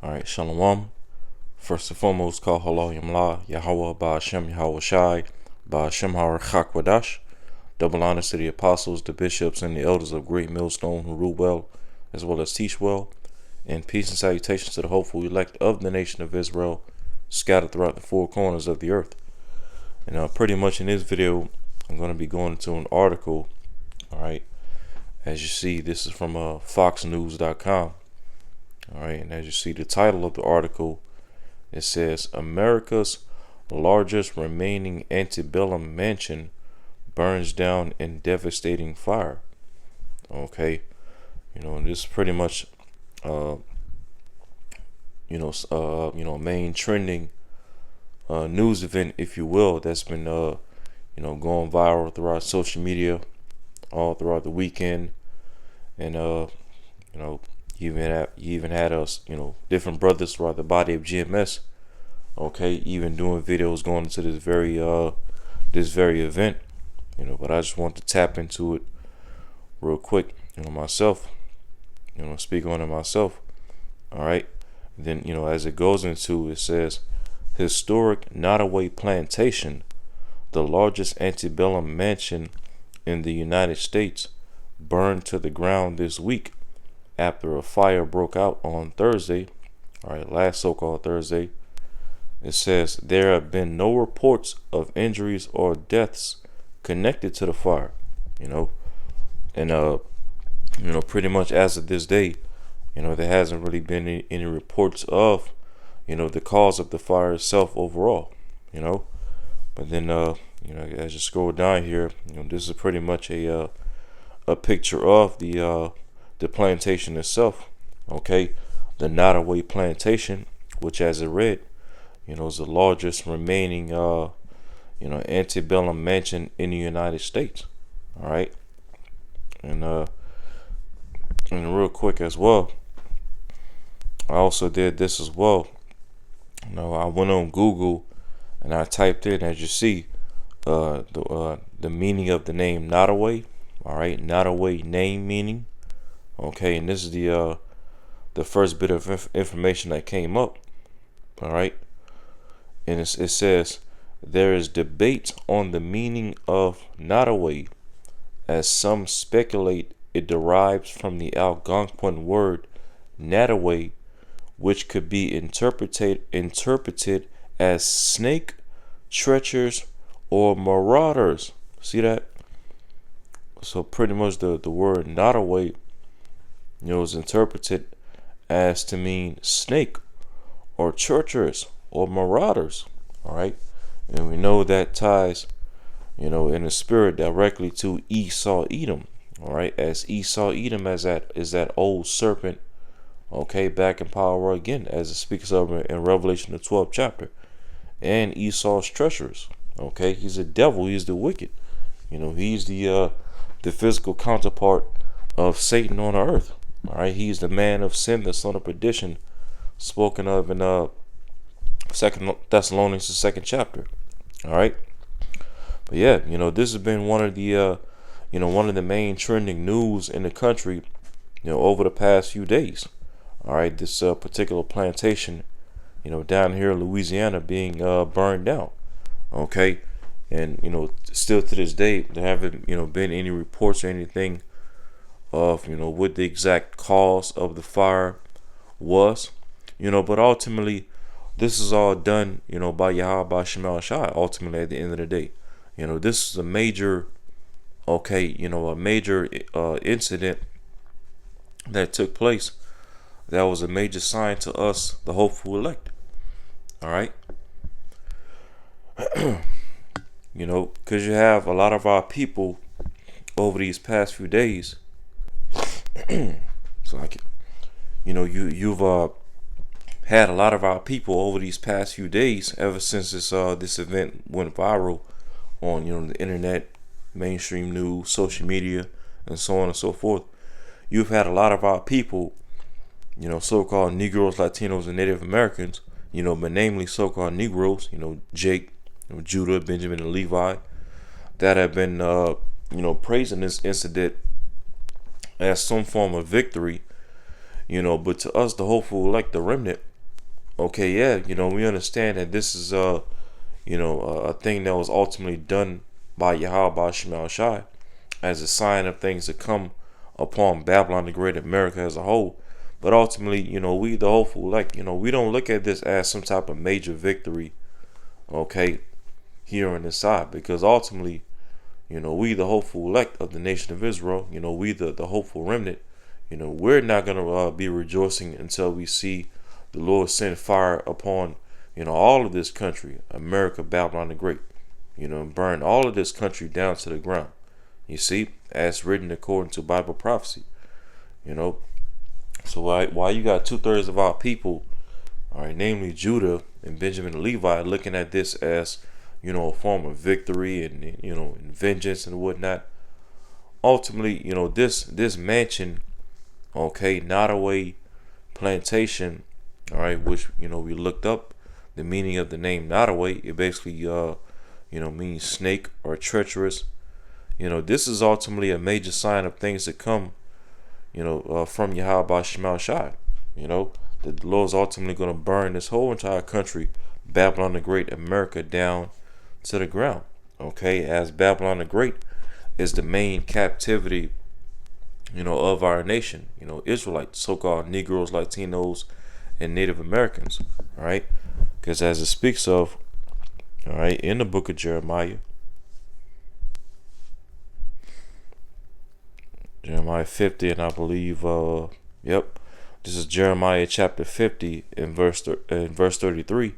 All right, Shalom. First and foremost, call Halal Yamla, Yahweh, Ba'ashem, Yahweh Shai, Ba'ashem Chak. Double honors to the apostles, the bishops, and the elders of Great Millstone who rule well, as well as teach well. And peace and salutations to the hopeful elect of the nation of Israel, scattered throughout the four corners of the earth. And pretty much in this video, I'm going to be going into an article. All right, as you see, this is from FoxNews.com. All right, and as you see, the title of the article, it says, America's largest remaining antebellum mansion burns down in devastating fire. Okay, and this is pretty much, main trending news event, if you will, that's been, going viral throughout social media all throughout the weekend. And, you even had us, different brothers throughout the body of GMS, okay, even doing videos going into this very event, but I just want to tap into it real quick, myself, speak on it myself. All right. Then, as it goes into, it says, historic Nottoway Plantation, the largest antebellum mansion in the United States, burned to the ground this week after a fire broke out on Thursday, all right, last so-called Thursday. It says there have been no reports of injuries or deaths connected to the fire, and pretty much as of this day, there hasn't really been any reports of, the cause of the fire itself overall, But then, as you scroll down here, this is pretty much a picture of the plantation itself, okay? The Nottoway Plantation, which, as it read, is the largest remaining, antebellum mansion in the United States, all right? And real quick as well, I also did this as well. I went on Google and I typed in, as you see, the meaning of the name Nottoway. All right, Nottoway name meaning. Okay, and this is the first bit of information that came up. All right, and it says there is debate on the meaning of Nottoway, as some speculate it derives from the Algonquin word Nattaway, which could be interpreted as snake, treacherous, or marauders. See that? So pretty much the word Nottoway, is interpreted as to mean snake or treacherous or marauders. All right, and we know that ties, in the spirit directly to Esau Edom. All right, as Esau Edom is that old serpent, okay, back in power again, as it speaks of in Revelation the 12th chapter. And Esau's treacherous. Okay, he's a devil. He's the wicked. He's the physical counterpart of Satan on earth. All right, he's the man of sin, the son of perdition, spoken of in Second Thessalonians, the 2nd chapter. All right, but yeah, this has been one of the main trending news in the country, over the past few days. All right, this particular plantation, down here in Louisiana being burned down. Okay, and still to this day there haven't been any reports or anything of what the exact cause of the fire was, but ultimately this is all done by Yahweh Ba'ashem Shai. Ultimately, at the end of the day, this is a major incident that took place. That was a major sign to us, the hopeful elect. All right. Because you have a lot of our people over these past few days. So you've had a lot of our people over these past few days, ever since this event went viral on the internet, mainstream news, social media, and so on and so forth. You've had a lot of our people, so-called Negroes, Latinos, and Native Americans, but namely so-called Negroes, Jake, Judah, Benjamin, and Levi, that have been, praising this incident as some form of victory, but to us, the hopeful, like the remnant, Okay, yeah, we understand that this is a thing that was ultimately done by Yahweh Shemal Shai as a sign of things to come upon Babylon the Great, America as a whole. But ultimately, we the hopeful, like, we don't look at this as some type of major victory, okay, here on this side, because ultimately, we the hopeful elect of the nation of Israel, we the hopeful remnant, we're not going to be rejoicing until we see the Lord send fire upon, all of this country, America, Babylon the Great, and burn all of this country down to the ground. You see, as written according to Bible prophecy, you know. So why you got 2/3 of our people, all right, namely Judah and Benjamin and Levi, looking at this as, a form of victory and, and vengeance and whatnot. Ultimately, this mansion, okay, Nottoway plantation, all right, which we looked up the meaning of the name Nottoway. It basically means snake or treacherous. This is ultimately a major sign of things to come, from Yahweh Shemal Shai. The Lord's ultimately going to burn this whole entire country, Babylon the Great, America, down to the ground. Okay, as Babylon the Great is the main captivity, of our nation, Israelites, so-called Negroes, Latinos, and Native Americans, all right? Because as it speaks of, all right, in the book of Jeremiah 50, and I believe, yep, this is Jeremiah chapter 50 in verse 33,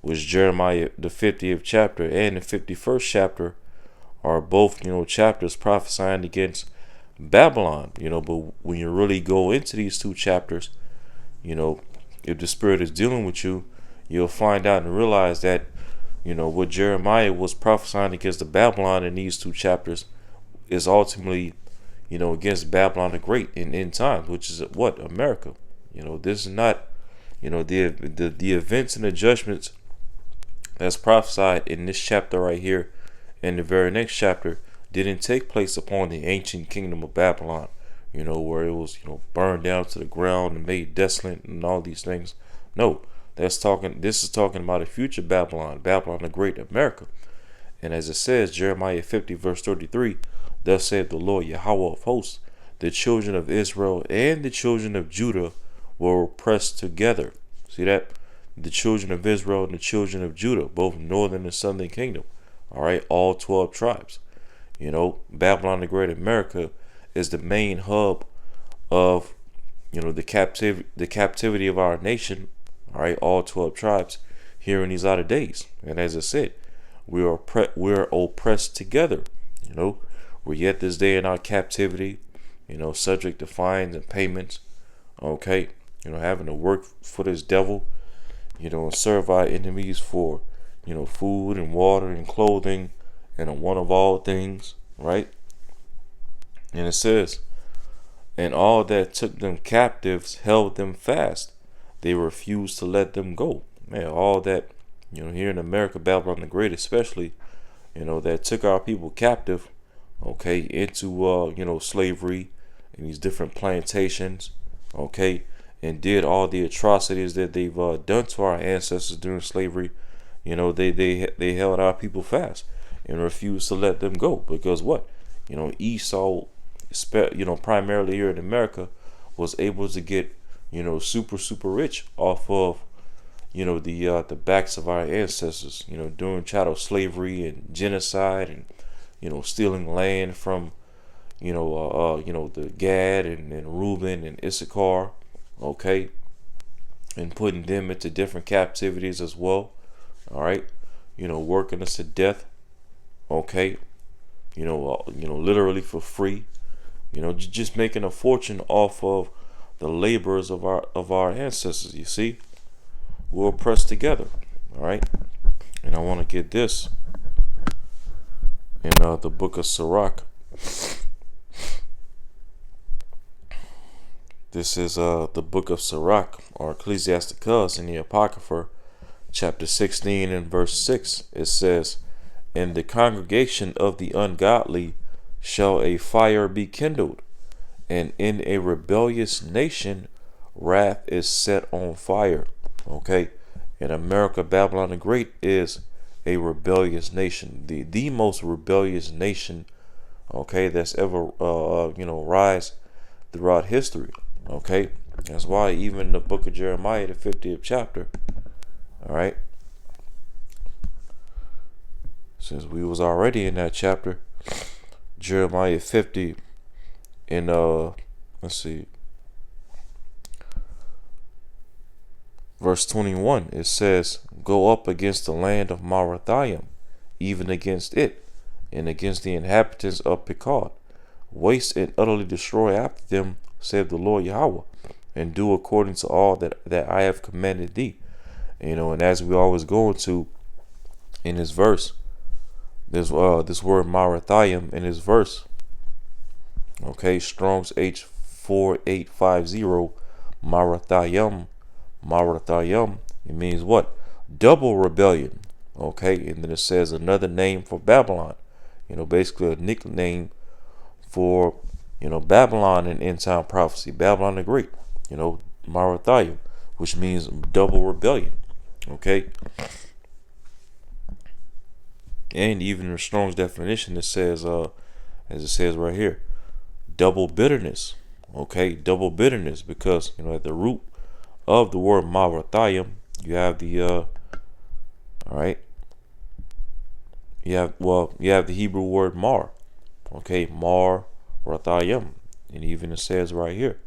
which Jeremiah the 50th chapter and the 51st chapter are both, chapters prophesying against Babylon, but when you really go into these two chapters, if the Spirit is dealing with you, you'll find out and realize that, what Jeremiah was prophesying against the Babylon in these two chapters is ultimately, against Babylon the Great in end times, which is what? America. This is not, the events and the judgments that's prophesied in this chapter right here and the very next chapter didn't take place upon the ancient kingdom of Babylon, where it was, burned down to the ground and made desolate and all these things. No, this is talking about a future Babylon, Babylon the Great, America. And as it says, Jeremiah 50 verse 33, thus saith the Lord Yahweh of hosts, the children of Israel and the children of Judah were pressed together. See that? The children of Israel and the children of Judah, both northern and southern kingdom. All right, all 12 tribes. Babylon the Great, America is the main hub of, the captivity of our nation. All right, all 12 tribes here in these latter days. And as I said, we're oppressed together. We're yet this day in our captivity, subject to fines and payments. Okay, having to work for this devil, and serve our enemies for, food and water and clothing and a one of all things, right? And it says, and all that took them captives held them fast. They refused to let them go. Man, all that, here in America, Babylon the Great especially, that took our people captive, okay, into, slavery and these different plantations, okay, and did all the atrocities that they've done to our ancestors during slavery. They held our people fast and refused to let them go because what? Esau, primarily here in America, was able to get, super rich off of, the backs of our ancestors, during chattel slavery and genocide and, stealing land from, the Gad and Reuben and Issachar, okay, and putting them into different captivities as well. All right, working us to death. Okay, literally for free. Just making a fortune off of the labors of our ancestors. You see, we're pressed together. All right, and I want to get this in the book of Sirach. This is the book of Sirach, or Ecclesiasticus in the Apocrypha, chapter 16 and verse 6. It says, in the congregation of the ungodly shall a fire be kindled, and in a rebellious nation wrath is set on fire. Okay, And America, Babylon the Great, is a rebellious nation, the most rebellious nation, okay, that's ever rise throughout history. Okay, that's why even in the book of Jeremiah, the 50th chapter, all right, since we was already in that chapter, Jeremiah 50, in let's see, verse 21, it says, "Go up against the land of Marathaim, even against it, and against the inhabitants of Pekod. Waste and utterly destroy after them, saith the Lord Yahweh, and do according to all that I have commanded thee." And as we always go into in this verse, this word Marathaim in this verse, okay, Strong's H4850, Marathaim, it means what? Double rebellion. Okay, and then it says another name for Babylon, basically a nickname for Babylon in end time prophecy, Babylon the Great, Marathaim, which means double rebellion. Okay, and even in Strong's definition, it says as it says right here, double bitterness. Okay, double bitterness, because at the root of the word Marathaim, you have the all right, you have the Hebrew word mar. Okay, mar Rathayim, and even it says right here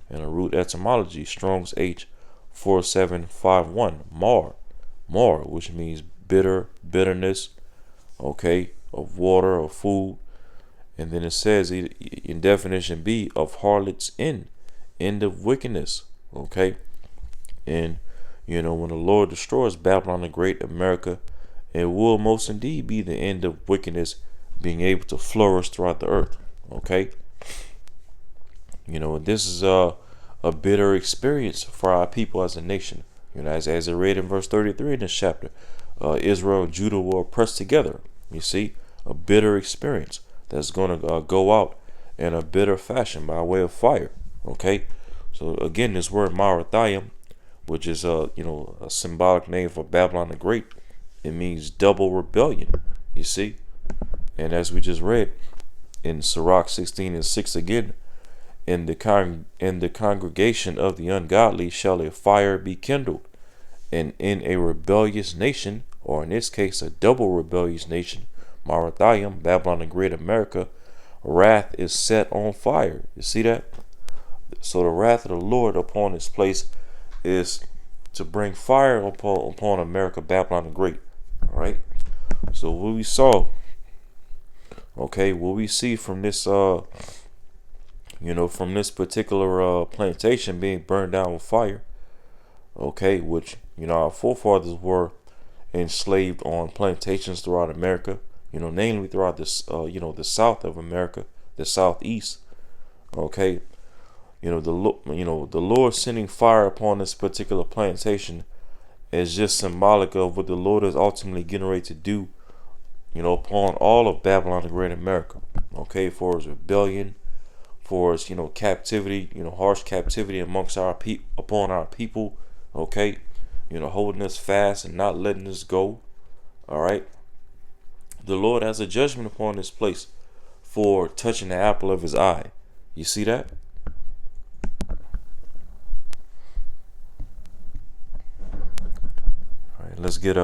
in a root etymology, Strong's H4751, mar, which means bitterness, okay, of water or food. And then it says in definition B, of harlot's end of wickedness. Okay, and when the Lord destroys Babylon the Great, America, it will most indeed be the end of wickedness being able to flourish throughout the earth. Okay, this is a bitter experience for our people as a nation. As I read in verse 33 in this chapter, Israel and Judah were pressed together. You see, a bitter experience that's going to go out in a bitter fashion by way of fire. Okay, so again, this word Marathaim, which is a symbolic name for Babylon the Great, it means double rebellion. You see, and as we just read in Sirach 16:6 again, in the congregation of the ungodly shall a fire be kindled, and in a rebellious nation, or in this case a double rebellious nation, Marathaim, Babylon the Great, America, wrath is set on fire. You see that? So the wrath of the Lord upon this place is to bring fire upon America, Babylon the Great. All right. So what we saw, okay, what we see from this, from this particular plantation being burned down with fire, okay, which our forefathers were enslaved on plantations throughout America, namely throughout this, the south of America, the southeast. Okay, the Lord sending fire upon this particular plantation is just symbolic of what the Lord is ultimately getting ready to do, upon all of Babylon the Great, America. Okay, for his rebellion, for his captivity, harsh captivity amongst upon our people. Okay, holding us fast and not letting us go. All right, the Lord has a judgment upon this place for touching the apple of his eye. You see that? All right, let's get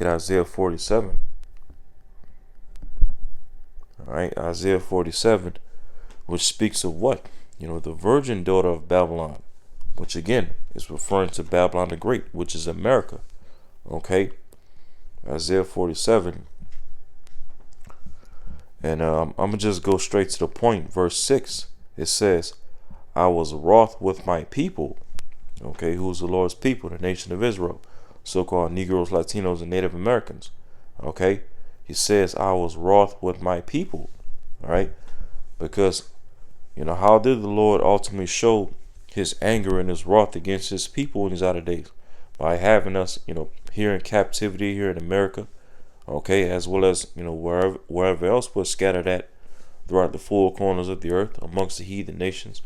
Isaiah 47. All right, Isaiah 47, which speaks of what? The virgin daughter of Babylon, which again is referring to Babylon the Great, which is America. Okay, Isaiah 47, and I'm gonna just go straight to the point. Verse 6, it says, "I was wroth with my people." Okay, who's the Lord's people? The nation of Israel, so-called Negroes, Latinos, and Native Americans. Okay, he says, "I was wroth with my people." All right, because how did the Lord ultimately show his anger and his wrath against his people in these outer days? By having us, here in captivity here in America, okay, as well as wherever else we're scattered at throughout the four corners of the earth amongst the heathen nations.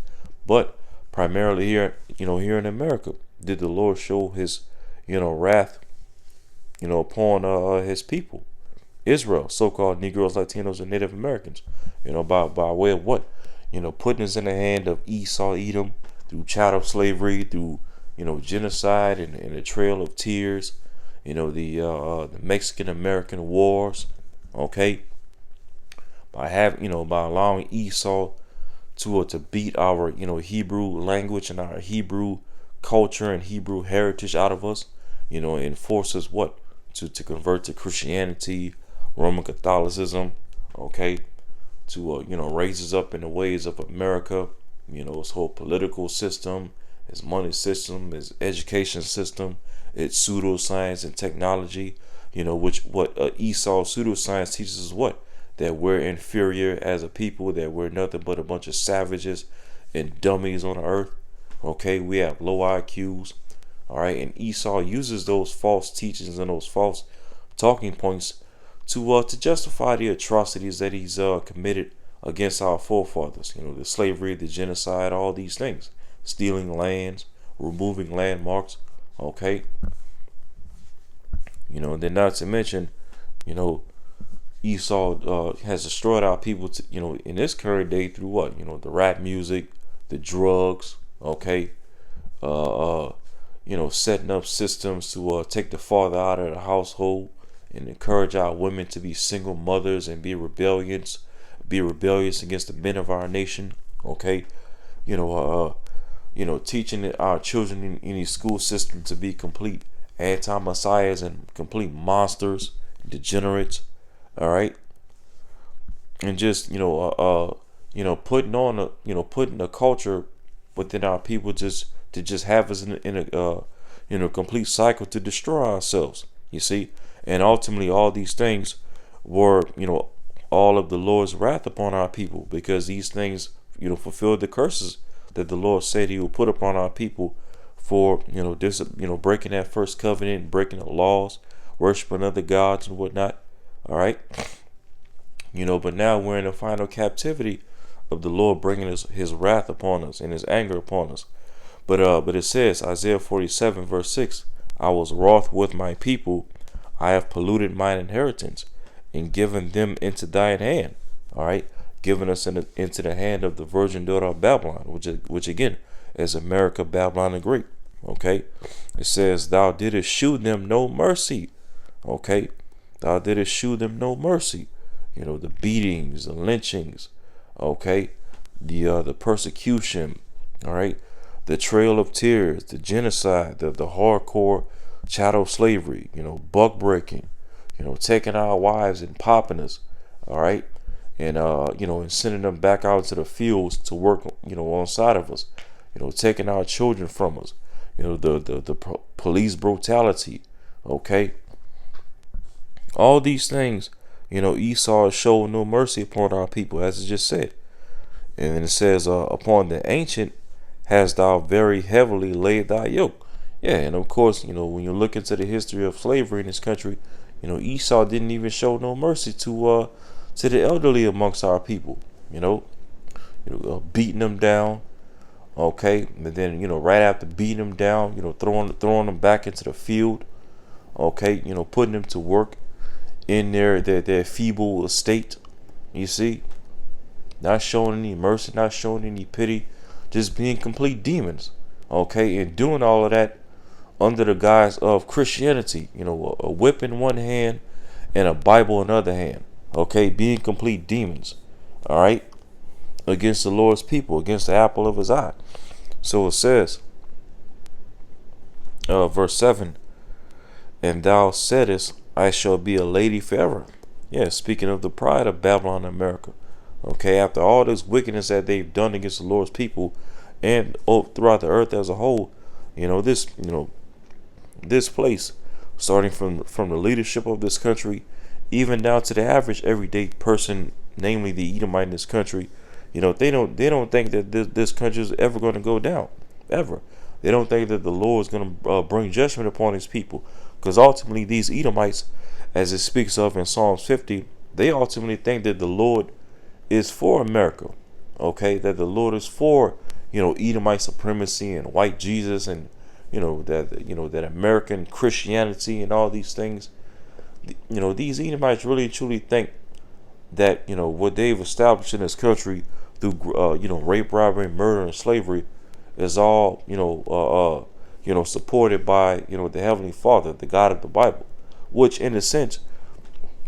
But primarily here, here in America, did the Lord show his, wrath, upon his people, Israel, so-called Negroes, Latinos, and Native Americans, by way of what? Putting us in the hand of Esau, Edom, through chattel slavery, through, genocide and the Trail of Tears, the Mexican American Wars, okay? By allowing Esau to beat our, Hebrew language and our Hebrew culture and Hebrew heritage out of us, and force us what? To convert to Christianity, Roman Catholicism, okay? To, raise us up in the ways of America, its whole political system, its money system, its education system, its pseudoscience and technology, which what Esau pseudoscience teaches us what? That we're inferior as a people, that we're nothing but a bunch of savages and dummies on the earth. Okay, we have low IQs. All right, and Esau uses those false teachings and those false talking points to justify the atrocities that he's committed against our forefathers. The slavery, the genocide, all these things, stealing lands, removing landmarks. Okay, and then not to mention, Esau has destroyed our people, in this current day through what? The rap music, the drugs, okay, setting up systems to take the father out of the household and encourage our women to be single mothers and be rebellious against the men of our nation, okay, teaching our children in these school systems to be complete anti-messiahs and complete monsters, degenerates. All right, and just putting a culture within our people to just have us in a complete cycle to destroy ourselves. You see, and ultimately all these things were all of the Lord's wrath upon our people, because these things fulfilled the curses that the Lord said He will put upon our people for breaking that first covenant, breaking the laws, worshiping other gods and whatnot. All right, but now we're in the final captivity of the Lord bringing His wrath upon us and His anger upon us. But it says, Isaiah 47 verse 6, I was wroth with my people, I have polluted mine inheritance, and given them into thine hand. All right, given us into the hand of the virgin daughter of Babylon, which again is America, Babylon the Great. Okay, it says, thou didst shew them no mercy. Okay. Thou didst shew them no mercy. The beatings, the lynchings, okay, the persecution, all right, the Trail of Tears, the genocide, the hardcore chattel slavery, buck breaking, taking our wives and popping us, all right, and and sending them back out to the fields to work, on side of us, taking our children from us, the police brutality, okay. All these things, Esau showed no mercy upon our people, as it just said. And then it says, upon the ancient hast thou very heavily laid thy yoke. Yeah, and of course, when you look into the history of slavery in this country, Esau didn't even show no mercy to the elderly amongst our people, beating them down, okay, and then, right after beating them down, throwing them back into the field, okay, putting them to work in their feeble state, you see, not showing any mercy, not showing any pity, just being complete demons, okay, and doing all of that under the guise of Christianity, a whip in one hand and a Bible in the other hand, okay, being complete demons, all right, against the Lord's people, against the apple of His eye. So it says, verse 7, and thou saidest, I shall be a lady forever. Yeah, speaking of the pride of Babylon and America. Okay, after all this wickedness that they've done against the Lord's people and throughout the earth as a whole, this place, starting from the leadership of this country, even down to the average everyday person, namely the Edomite in this country, they don't think that this country is ever going to go down, ever. They don't think that the Lord is going to bring judgment upon His people. Because ultimately these Edomites, as it speaks of in Psalms 50, they ultimately think that the Lord is for America. Okay, that the Lord is for Edomite supremacy and white Jesus, and that American Christianity and all these things. These Edomites really truly think that what they've established in this country through rape, robbery, murder, and slavery is all supported by the Heavenly Father, the God of the Bible, which in a sense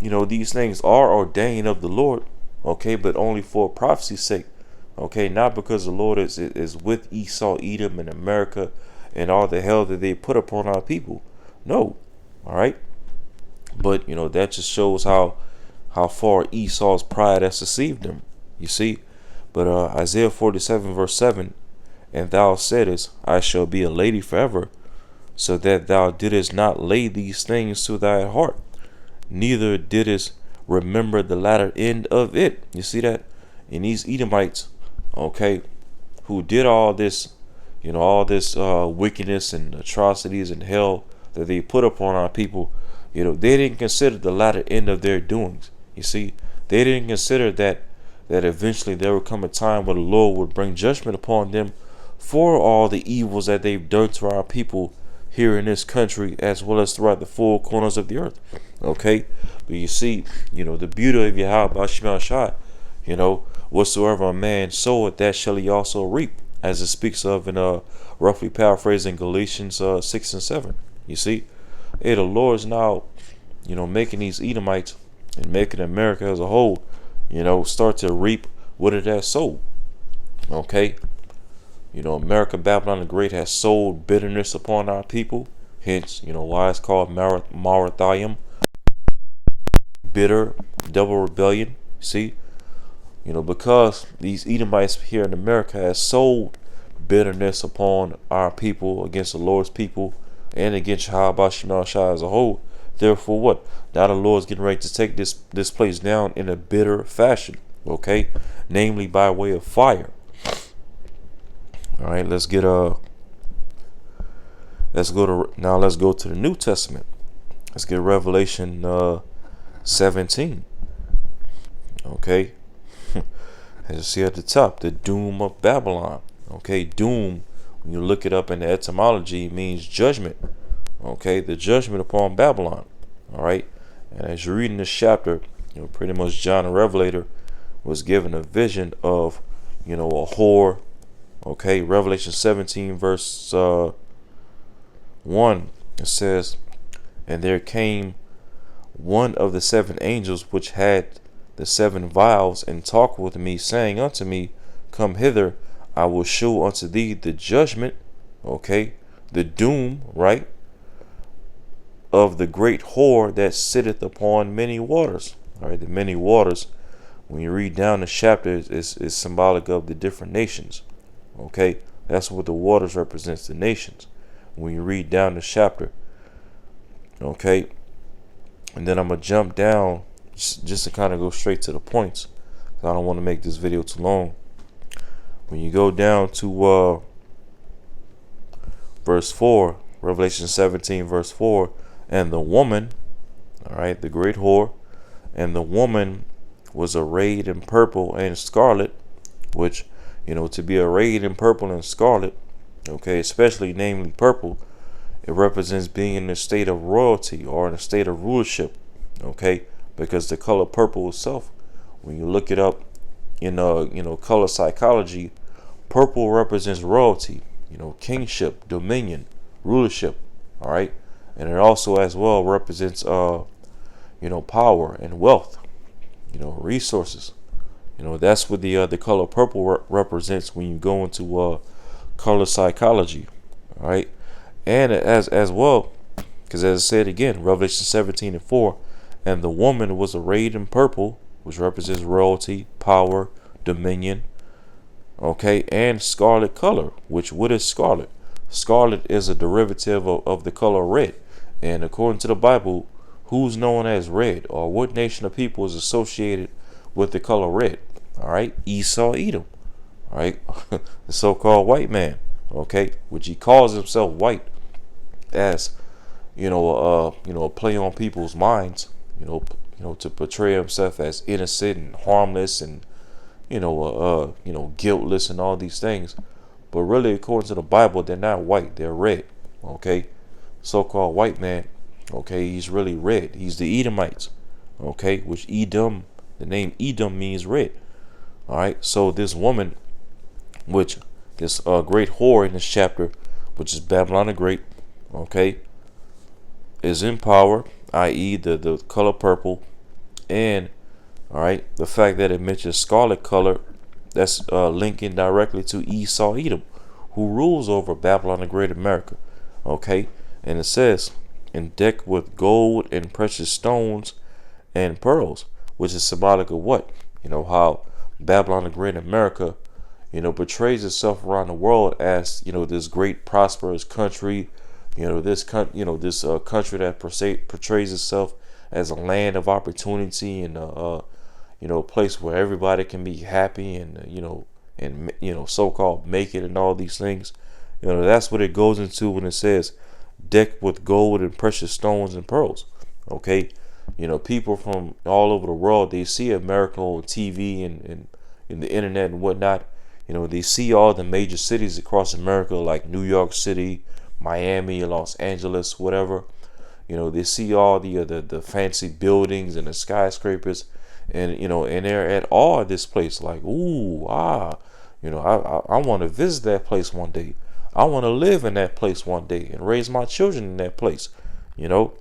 these things are ordained of the Lord, okay, but only for prophecy's sake, okay, not because the Lord is with Esau, Edom, and America, and all the hell that they put upon our people. No, all right, but that just shows how far Esau's pride has deceived them. You see, but Isaiah 47 verse 7, and thou saidest, I shall be a lady forever, so that thou didst not lay these things to thy heart, neither didst remember the latter end of it. You see that? And these Edomites, okay, who did all this, wickedness and atrocities and hell that they put upon our people, they didn't consider the latter end of their doings. You see, they didn't consider that eventually there would come a time where the Lord would bring judgment upon them for all the evils that they've done to our people here in this country, as well as throughout the four corners of the earth. Okay, but you see, the beauty of Yahweh Shema Shai, whatsoever a man soweth, that shall he also reap, as it speaks of in roughly paraphrasing Galatians 6 and 7. You see, the Lord is now, making these Edomites and making America as a whole, start to reap what it has sowed. Okay, America, Babylon the Great, has sowed bitterness upon our people. Hence, why it's called Marathiam, bitter, double rebellion. See, because these Edomites here in America has sowed bitterness upon our people, against the Lord's people, and against Yahweh Shema Shai as a whole. Therefore, what? Now the Lord's getting ready to take this place down in a bitter fashion. Okay, namely by way of fire. All right, let's go to the New Testament. Let's get Revelation 17. Okay, as you see at the top, the doom of Babylon. Okay, doom, when you look it up in the etymology, means judgment. Okay, the judgment upon Babylon. All right, and as you read in this chapter, pretty much John the Revelator was given a vision of, a whore. Okay, Revelation 17 verse 1, it says, and there came one of the seven angels which had the seven vials, and talked with me, saying unto me, come hither, I will show unto thee the judgment, okay, the doom, right, of the great whore that sitteth upon many waters. All right, the many waters, when you read down the chapter, is symbolic of the different nations. Okay, that's what the waters represents, the nations, when you read down the chapter. Okay, and then I'm gonna jump down just to kind of go straight to the points, because I don't want to make this video too long. When you go down to verse 4, Revelation 17 verse 4, and the woman, all right, the great whore, and the woman was arrayed in purple and scarlet, which, to be arrayed in purple and scarlet, okay, especially namely purple, it represents being in a state of royalty or in a state of rulership, okay, because the color purple itself, when you look it up in color psychology, purple represents royalty, kingship, dominion, rulership, all right, and it also as well represents power and wealth, resources. That's what the color purple represents when you go into color psychology. All right, and as well, because as I said again, Revelation 17 and 4, and the woman was arrayed in purple, which represents royalty, power, dominion. Okay, and scarlet color, which what is scarlet? Scarlet is a derivative of the color red, and according to the Bible, who's known as red, or what nation of people is associated with the color red? All right, Esau, Edom. All right, the so-called white man. Okay, which he calls himself white as a play on people's minds. To portray himself as innocent and harmless and guiltless and all these things. But really, according to the Bible, they're not white, they're red. Okay, so-called white man, okay, he's really red. He's the Edomites, okay, which Edom, the name Edom means red. All right, so this woman, which this great whore in this chapter, which is Babylon the Great, okay, is in power, i.e. the color purple, and all right, the fact that it mentions scarlet color, that's linking directly to Esau Edom, who rules over Babylon the Great America. Okay, and it says, and decked with gold and precious stones and pearls, which is symbolic of what? You know, how Babylon the Great America, you know, portrays itself around the world as, you know, this great prosperous country, you know, this country that portrays itself as a land of opportunity and you know, a place where everybody can be happy and so-called make it and all these things. You know, that's what it goes into when it says decked with gold and precious stones and pearls. Okay, you know, people from all over the world, they see America on TV and the internet and whatnot. You know, they see all the major cities across America, like New York City, Miami, Los Angeles, whatever. You know, they see all the fancy buildings and the skyscrapers, and you know, and they're at awe of this place. Like, ooh, you know, I want to visit that place one day. I want to live in that place one day and raise my children in that place. You know,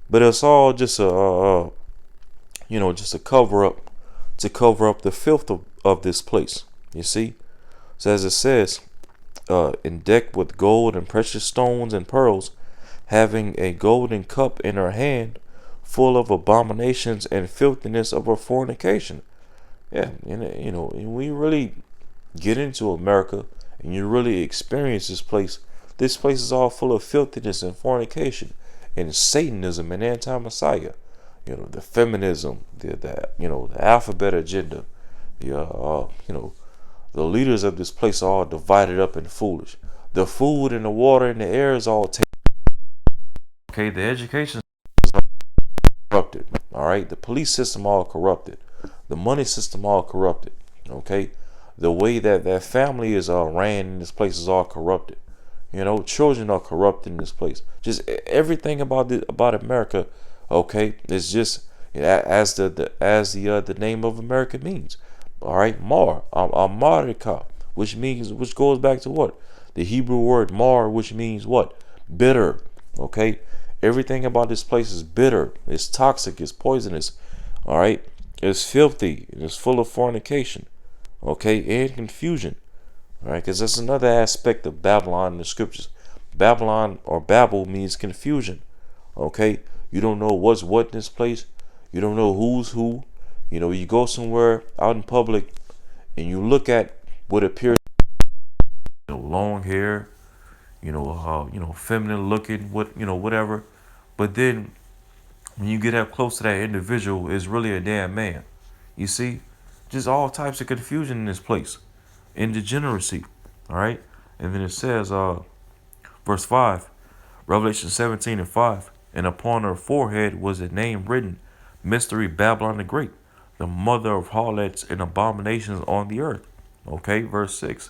but it's all just you know, just a cover up to cover up the filth of this place. You see, so as it says, and decked with gold and precious stones and pearls, having a golden cup in her hand, full of abominations and filthiness of her fornication. Yeah, and you know, and we really get into America and you really experience this place. This place is all full of filthiness and fornication and Satanism and anti-Messiah. You know, the feminism, the you know, the alphabet agenda, the you know, the leaders of this place are all divided up and foolish. The food and the water and the air is all taken. Okay, the education is all corrupted. All right, the police system all corrupted. The money system all corrupted. Okay, the way that family is ran in this place is all corrupted. You know, children are corrupt in this place. Just everything about America, okay, is just as the name of America means. All right, mar, America, which goes back to what? The Hebrew word mar, which means what? Bitter. Okay, everything about this place is bitter. It's toxic. It's poisonous. All right, it's filthy. It's full of fornication. Okay, and confusion. All right, because that's another aspect of Babylon in the scriptures. Babylon or Babel means confusion. Okay, you don't know what's what in this place. You don't know who's who. You know, you go somewhere out in public and you look at what appears, you know, long hair, you know, feminine looking, whatever. But then when you get up close to that individual, it's really a damn man. You see, just all types of confusion in this place, and degeneracy. All right, and then it says, verse 5, Revelation 17:5, and upon her forehead was a name written, Mystery Babylon the Great, the mother of harlots and abominations on the earth. Okay, verse 6,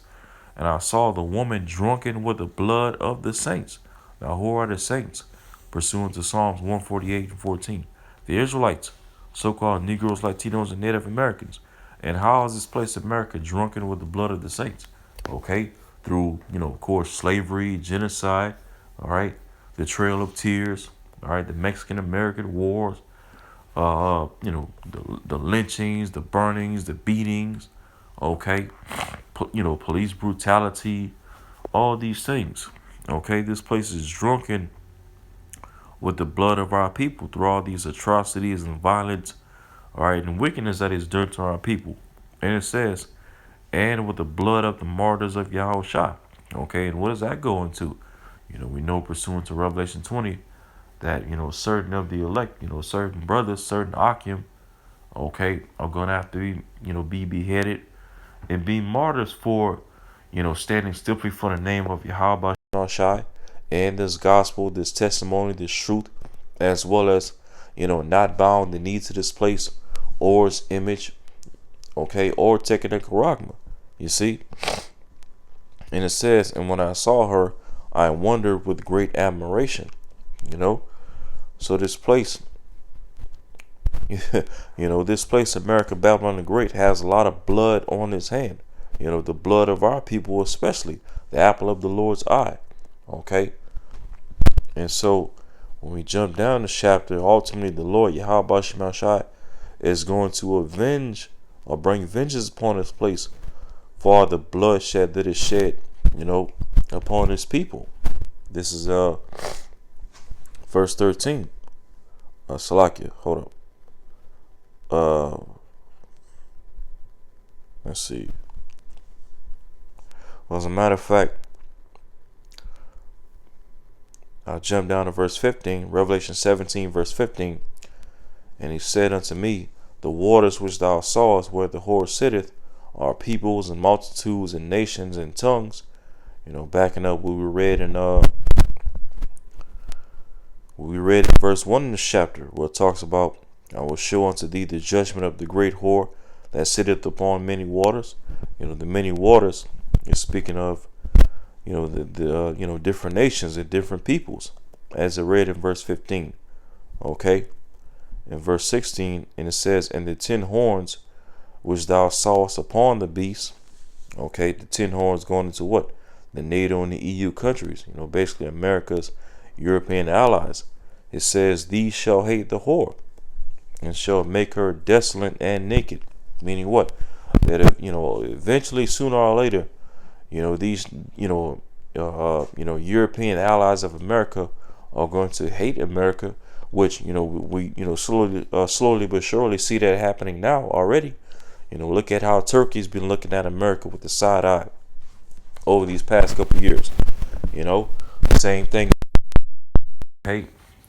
and I saw the woman drunken with the blood of the saints. Now, who are the saints? Pursuant to Psalms 148:14, the Israelites, so-called Negroes, Latinos, and Native Americans. And how is this place, America, drunken with the blood of the saints? Okay, through, you know, of course, slavery, genocide, all right, the Trail of Tears, all right, the Mexican-American Wars, you know, the lynchings, the burnings, the beatings, okay, you know, police brutality, all these things. Okay, this place is drunken with the blood of our people through all these atrocities and violence, all right, and wickedness that is done to our people. And it says, and with the blood of the martyrs of Yahushua. Okay, and what does that go into? You know, we know pursuant to Revelation 20 that, you know, certain of the elect, you know, certain brothers, certain Akim, okay, are going to have to be, you know, be beheaded and be martyrs for, you know, standing stiffly for the name of Yahweh Shai and this gospel, this testimony, this truth, as well as, you know, not bowing the knee to this place or its image, okay, or taking a charagma. You see? And it says, and when I saw her, I wondered with great admiration. You know, so this place, this place, America, Babylon the Great, has a lot of blood on its hand. The blood of our people, especially the apple of the Lord's eye. Okay, and so when we jump down the chapter, ultimately the Lord Yahweh Shemashai is going to avenge or bring vengeance upon this place for all the bloodshed that is shed, upon his people. This is verse 13. Salakia, hold up. Let's see. Well, as a matter of fact, I'll jump down to verse 15, Revelation 17, verse 15. And he said unto me, the waters which thou sawest where the whore sitteth are peoples and multitudes and nations and tongues. Backing up what we read in verse 1 in the chapter, where it talks about, I will show unto thee the judgment of the great whore that sitteth upon many waters. The many waters is speaking of, the different nations and different peoples, as it read in verse 15. Okay. In verse 16, and it says, and the 10 horns which thou sawest upon the beast. Okay, the 10 horns going into what? The NATO and the EU countries, basically America's European allies. It says, these shall hate the whore and shall make her desolate and naked. Meaning what? That eventually, sooner or later, these European allies of America are going to hate America, which we slowly but surely see that happening now already. Look at how Turkey's been looking at America with the side eye over these past couple years. Same thing. Hey,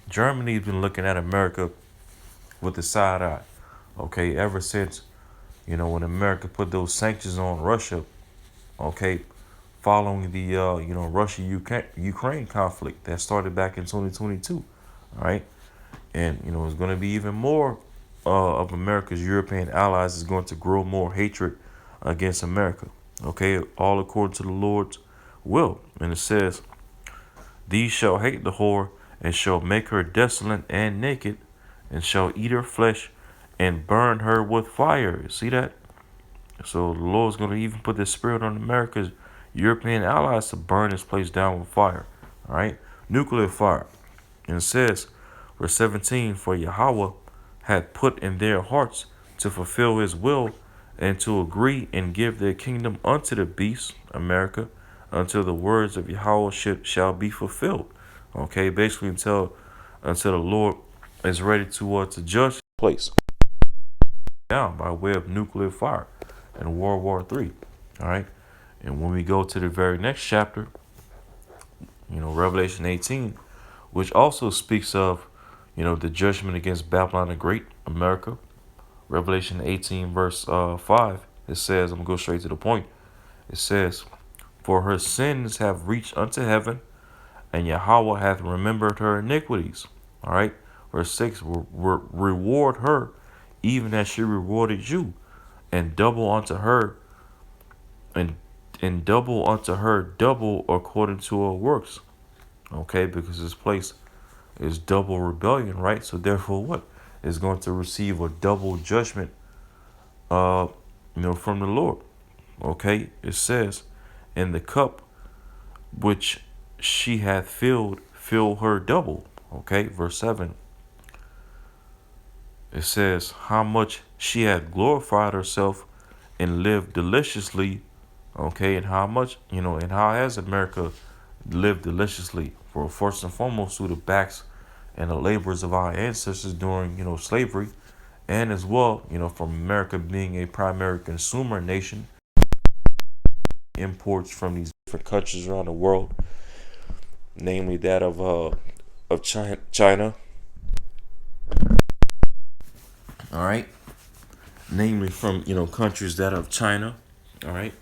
Germany's been looking at America with the side eye. Okay, ever since when America put those sanctions on Russia. Okay, following the Russia-Ukraine conflict that started back in 2022. All right, and it's going to be even more of America's European allies is going to grow more hatred against America. Okay, all according to the Lord's will. And it says, these shall hate the whore and shall make her desolate and naked, and shall eat her flesh and burn her with fire. See that? So the Lord's going to even put this spirit on America's European allies to burn this place down with fire. All right, nuclear fire. And it says, verse 17, for Yahweh had put in their hearts to fulfill his will and to agree and give their kingdom unto the beast, America, until the words of Yahweh shall be fulfilled. Okay, basically until the Lord is ready to judge the place down by way of nuclear fire in World War III. All right, and when we go to the very next chapter, Revelation 18, which also speaks of, the judgment against Babylon the Great, America. Revelation 18, verse 5, it says, I'm going to go straight to the point. It says, for her sins have reached unto heaven, and Yahweh hath remembered her iniquities. All right. Verse 6, reward her even as she rewarded you, and double unto her, and double unto her double according to her works. Okay, because this place is double rebellion, right? So therefore, what is going to receive a double judgment, from the Lord. Okay, it says, in the cup which she hath filled, fill her double. Okay, verse 7. It says, how much she hath glorified herself and lived deliciously. Okay, and how much, and how has America lived deliciously? For first and foremost, through the backs and the labors of our ancestors during, slavery, and as well, from America being a primary consumer nation, imports from these different countries around the world, namely that of China. All right, namely from countries that are of China. All right,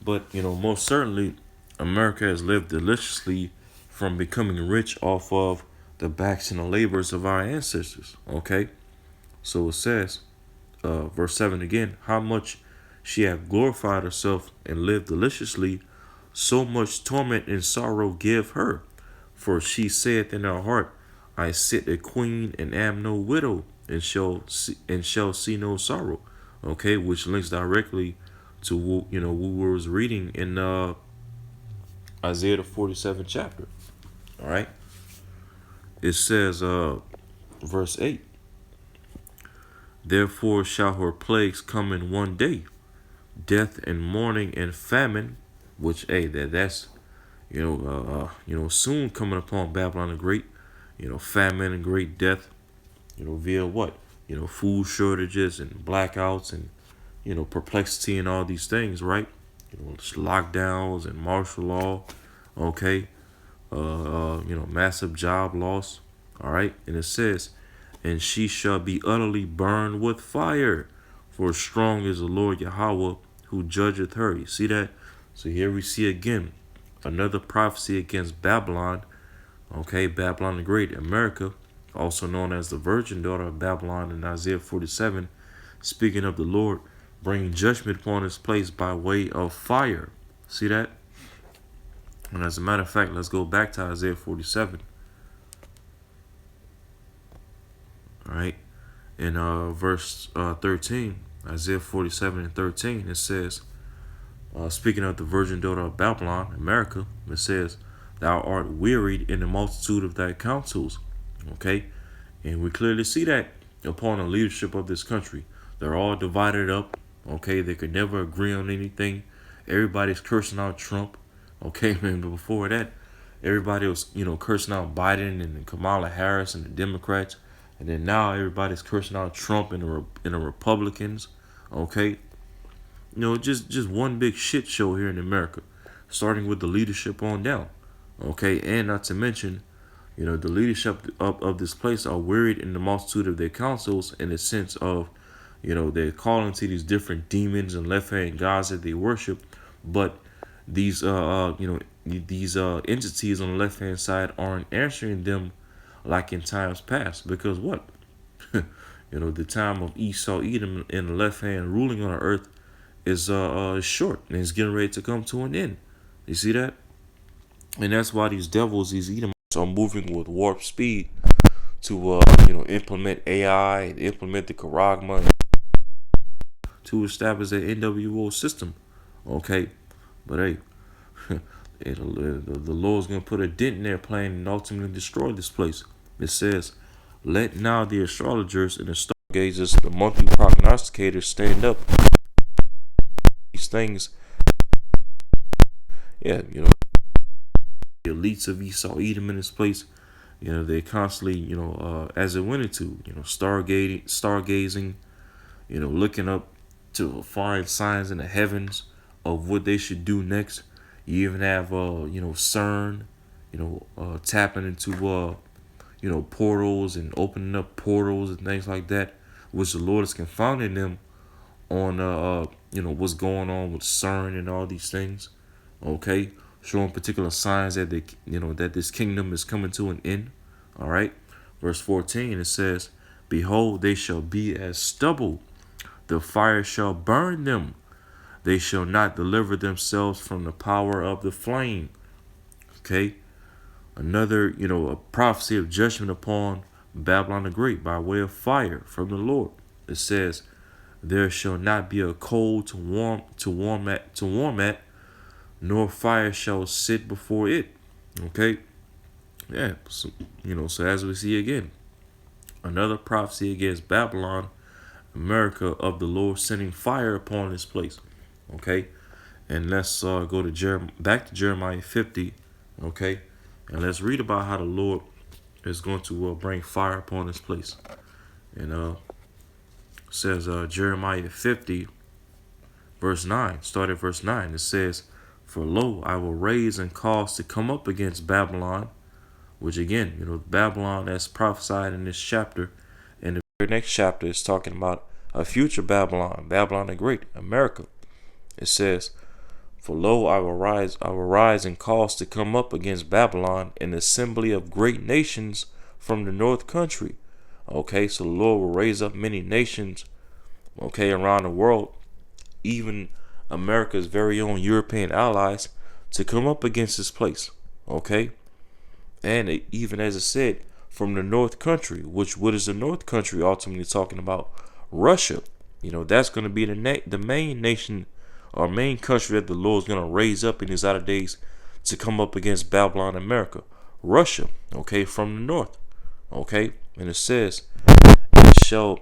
but most certainly, America has lived deliciously from becoming rich off of the backs and the labors of our ancestors. Okay, so it says, verse 7 again, how much she hath glorified herself and lived deliciously, so much torment and sorrow give her. For she saith in her heart, I sit a queen and am no widow, and shall see no sorrow. Okay, which links directly to what we was reading in Isaiah the 47th chapter. All right, it says, verse 8. Therefore shall her plagues come in one day, death and mourning and famine, which that's soon coming upon Babylon the Great, famine and great death, via what? Food shortages and blackouts and, perplexity and all these things, right? Lockdowns and martial law, okay? Massive job loss, all right? And it says, and she shall be utterly burned with fire, for strong is the Lord Yahweh who judgeth her. You see that? So here we see again another prophecy against Babylon. Okay, Babylon the Great, America, also known as the virgin daughter of Babylon in Isaiah 47, speaking of the Lord bringing judgment upon this place by way of fire. See that? And as a matter of fact, let's go back to Isaiah 47. All right, in verse 13, Isaiah 47 and 13, it says, speaking of the virgin daughter of Babylon, America, it says, thou art wearied in the multitude of thy counsels. Okay, and we clearly see that upon the leadership of this country. They're all divided up. Okay, they could never agree on anything. Everybody's cursing out Trump. Okay, man, but before that, everybody was, cursing out Biden and Kamala Harris and the Democrats. And then now everybody's cursing out Trump and the Republicans. Okay, just one big shit show here in America, starting with the leadership on down. Okay, and not to mention, the leadership of this place are wearied in the multitude of their counsels, in the sense of, they're calling to these different demons and left-hand gods that they worship, but these these entities on the left-hand side aren't answering them like in times past, because what? The time of Esau, Edom, and the left hand ruling on the earth is short, and it's getting ready to come to an end. You see that? And that's why these devils, these Edomites, are moving with warp speed to implement AI and implement the Charagma to establish an NWO system. Okay, but hey, the Lord's gonna put a dent in their plan and ultimately destroy this place. It says, let now the astrologers and the stargazers, the monthly prognosticators, stand up. These things, yeah, the elites of Esau, Edom in this place, they constantly, as it went into, stargazing, looking up to find signs in the heavens of what they should do next. You even have, CERN, tapping into, portals and opening up portals and things like that, which the Lord is confounding them on, what's going on with CERN and all these things. Okay, showing particular signs that that this kingdom is coming to an end. All right, verse 14, it says, behold, they shall be as stubble, the fire shall burn them, they shall not deliver themselves from the power of the flame. Okay, another, a prophecy of judgment upon Babylon the Great by way of fire from the Lord. It says, there shall not be a coal to warm at, nor fire shall sit before it. Okay, yeah. So, so as we see again, another prophecy against Babylon, America, of the Lord sending fire upon this place. Okay, and let's go to back to Jeremiah 50. Okay, and let's read about how the Lord is going to bring fire upon this place. And says Jeremiah 50, verse 9. Start at verse 9. It says, for lo, I will raise and cause to come up against Babylon, which again, Babylon as prophesied in this chapter. And the very next chapter is talking about a future Babylon, Babylon the Great, America. It says, for lo, I will rise and cause to come up against Babylon an assembly of great nations from the north country. Okay, so the Lord will raise up many nations, around the world, even America's very own European allies, to come up against this place. Okay, and even as it said, from the North Country, which what is the North Country ultimately talking about? Russia. That's going to be the main nation or main country that the Lord is going to raise up in these latter days to come up against Babylon, America. Russia, okay, from the north, okay, and it says, and shall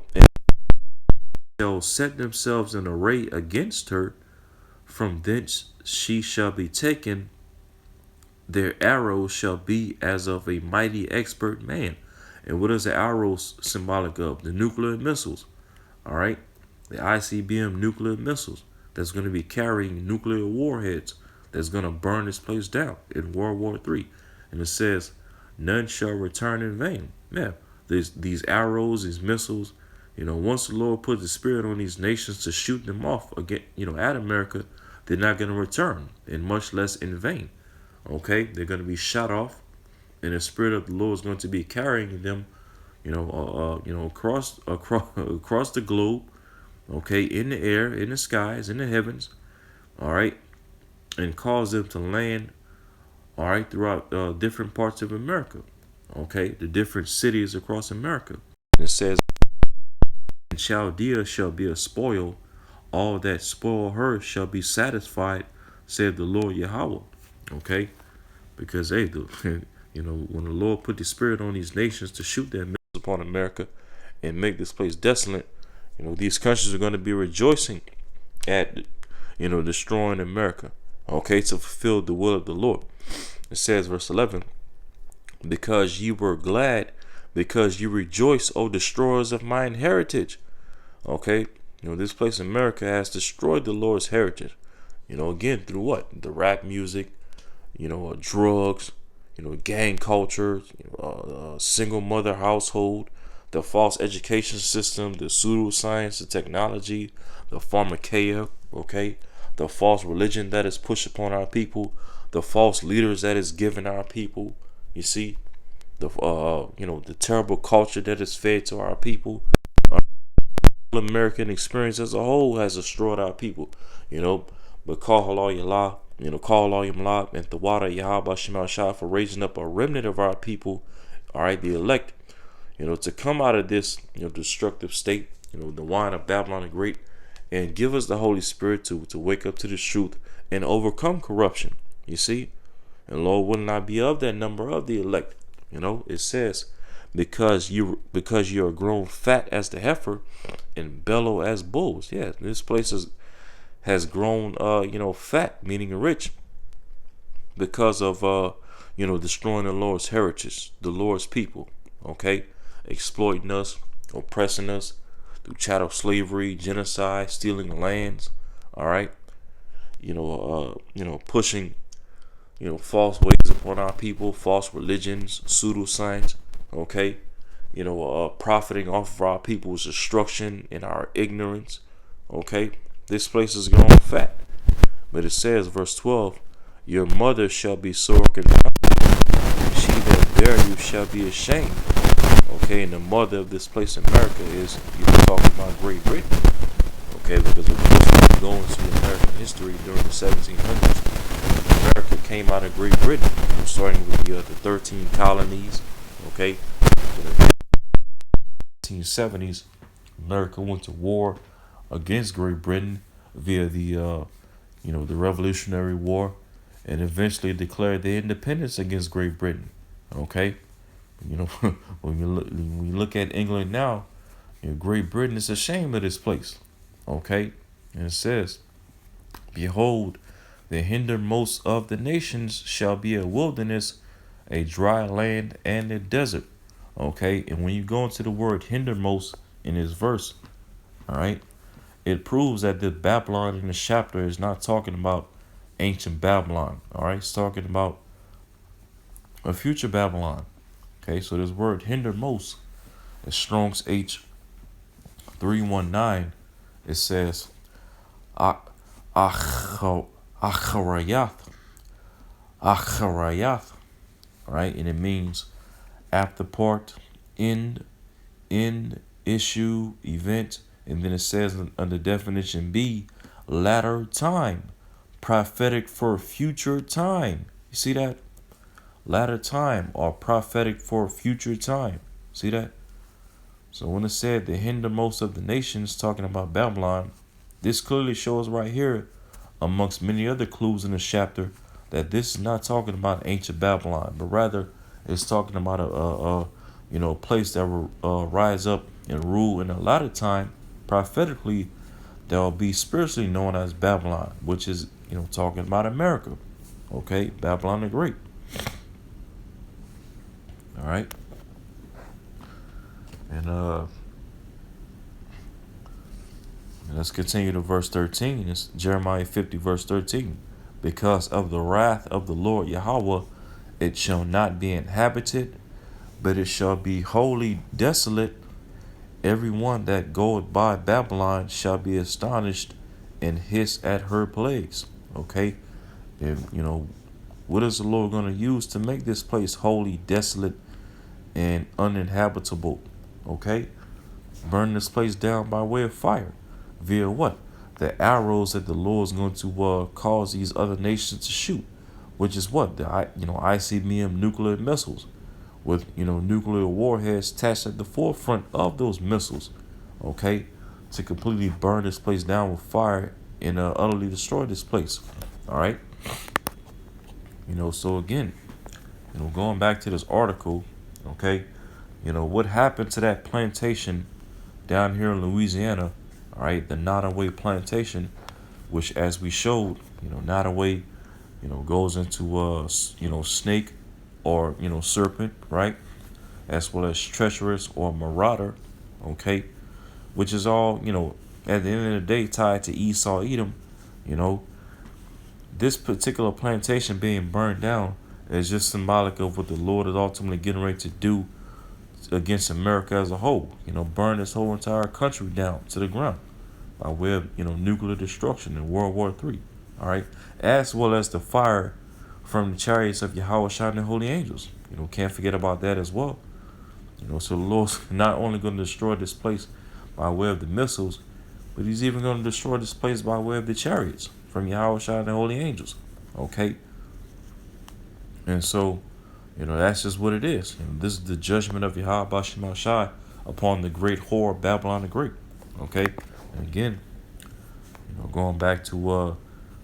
set themselves in array against her. From thence she shall be taken. Their arrows shall be as of a mighty expert man. And what is the arrows symbolic of? The nuclear missiles. All right, the ICBM nuclear missiles that's going to be carrying nuclear warheads that's going to burn this place down in World War III. And it says, none shall return in vain. Yeah, these arrows, these missiles, once the Lord put the spirit on these nations to shoot them off again, at America, they're not going to return, and much less in vain. Okay, they're going to be shot off, and the spirit of the Lord is going to be carrying them, across the globe, okay, in the air, in the skies, in the heavens, all right, and cause them to land, all right, throughout different parts of America, okay, the different cities across America. It says, and Chaldea shall be a spoil, all that spoil her shall be satisfied, said the Lord Yahweh. Okay, because hey, when the Lord put the spirit on these nations to shoot their missiles upon America and make this place desolate, these countries are going to be rejoicing at, destroying America, okay, to fulfill the will of the Lord. It says, verse 11, because ye were glad, because you rejoice, O destroyers of mine heritage. Okay, this place in America has destroyed the Lord's heritage, again, through what? The rap music, drugs, gang culture, single mother household, the false education system, the pseudoscience, the technology, the pharmakeia, okay, the false religion that is pushed upon our people, the false leaders that is given our people. You see, the terrible culture that is fed to our people. American experience as a whole has destroyed our people, but call Allah, call all Yamla and the water Yahweh Shemal Shah for raising up a remnant of our people, all right, the elect, to come out of this, destructive state, the wine of Babylon the Great, and give us the Holy Spirit to wake up to the truth and overcome corruption. You see, and Lord will not be of that number of the elect. It says, because you are grown fat as the heifer and bellow as bulls. Yeah, this place has grown fat, meaning rich, because of destroying the Lord's heritage, the Lord's people, okay, exploiting us, oppressing us through chattel slavery, genocide, stealing lands, all right, pushing false ways upon our people, false religions, pseudoscience, okay, profiting off of our people's destruction and our ignorance, okay. This place is grown fat. But it says, verse 12, your mother shall be sore confounded, she that bare you shall be ashamed. Okay, and the mother of this place in America is, talking about Great Britain. Okay, because of course, we go into American history during the 1700s. America came out of Great Britain, starting with the 13 colonies. Okay, in the 1870s, America went to war against Great Britain via the Revolutionary War, and eventually declared their independence against Great Britain. Okay, when you look at England now, Great Britain is ashamed of this place. Okay, and it says, behold, the hindermost of the nations shall be a wilderness, a dry land, and a desert. Okay, and when you go into the word hindermost in this verse, all right, it proves that the Babylon in this chapter is not talking about ancient Babylon. All right, it's talking about a future Babylon. Okay, so this word hindermost is Strong's H319. It says Acharayath, right, and it means after part, end, issue, event. And then it says under definition B, latter time, prophetic for future time. You see that? Latter time or prophetic for future time. See that? So when it said the hindermost of the nations, talking about Babylon, this clearly shows right here, amongst many other clues in the chapter, that this is not talking about ancient Babylon, but rather it's talking about a place that will rise up and rule in a latter time, prophetically, that will be spiritually known as Babylon, which is talking about America. Okay, Babylon the Great. All right, and let's continue to verse 13. It's Jeremiah 50, verse 13. Because of the wrath of the Lord Yahweh, it shall not be inhabited, but it shall be wholly desolate. Every one that goeth by Babylon shall be astonished and hiss at her plagues. Okay? And, what is the Lord going to use to make this place wholly desolate and uninhabitable? Okay? Burn this place down by way of fire. Via what? The arrows that the Lord is going to cause these other nations to shoot, which is what? The ICBM nuclear missiles, with nuclear warheads attached at the forefront of those missiles, okay, to completely burn this place down with fire and utterly destroy this place. All right. So again, going back to this article, okay, what happened to that plantation down here in Louisiana, all right, the Nottoway plantation, which, as we showed, Nottoway, goes into snake or serpent, right, as well as treacherous or marauder, okay, which is all at the end of the day tied to Esau, Edom. This particular plantation being burned down is just symbolic of what the Lord is ultimately getting ready to do against America as a whole. Burn this whole entire country down to the ground by way of nuclear destruction in World War III. All right, as well as the fire from the chariots of Yahweh and the holy angels. Can't forget about that as well. So the Lord's not only going to destroy this place by way of the missiles, but He's even going to destroy this place by way of the chariots from Yahweh and the holy angels. Okay, and so that's just what it is. This is the judgment of Yahweh Bashim Shai upon the great whore Babylon the Great. Okay, and again, going back to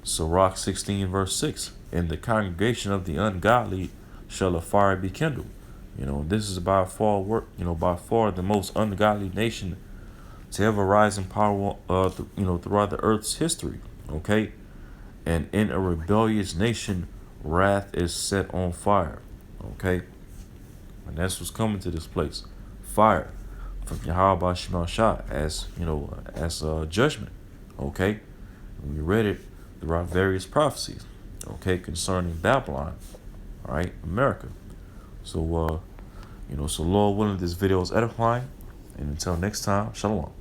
Sirach 16 verse 6, in the congregation of the ungodly shall a fire be kindled. This is by far by far the most ungodly nation to ever rise in power throughout the earth's history. Okay, and in a rebellious nation, wrath is set on fire. Okay, and that's what's coming to this place, fire from Yahweh Shema Shah as judgment. Okay, and we read it throughout various prophecies. Okay, concerning Babylon. All right, America. So so Lord willing, this video is edifying, and until next time, shalom.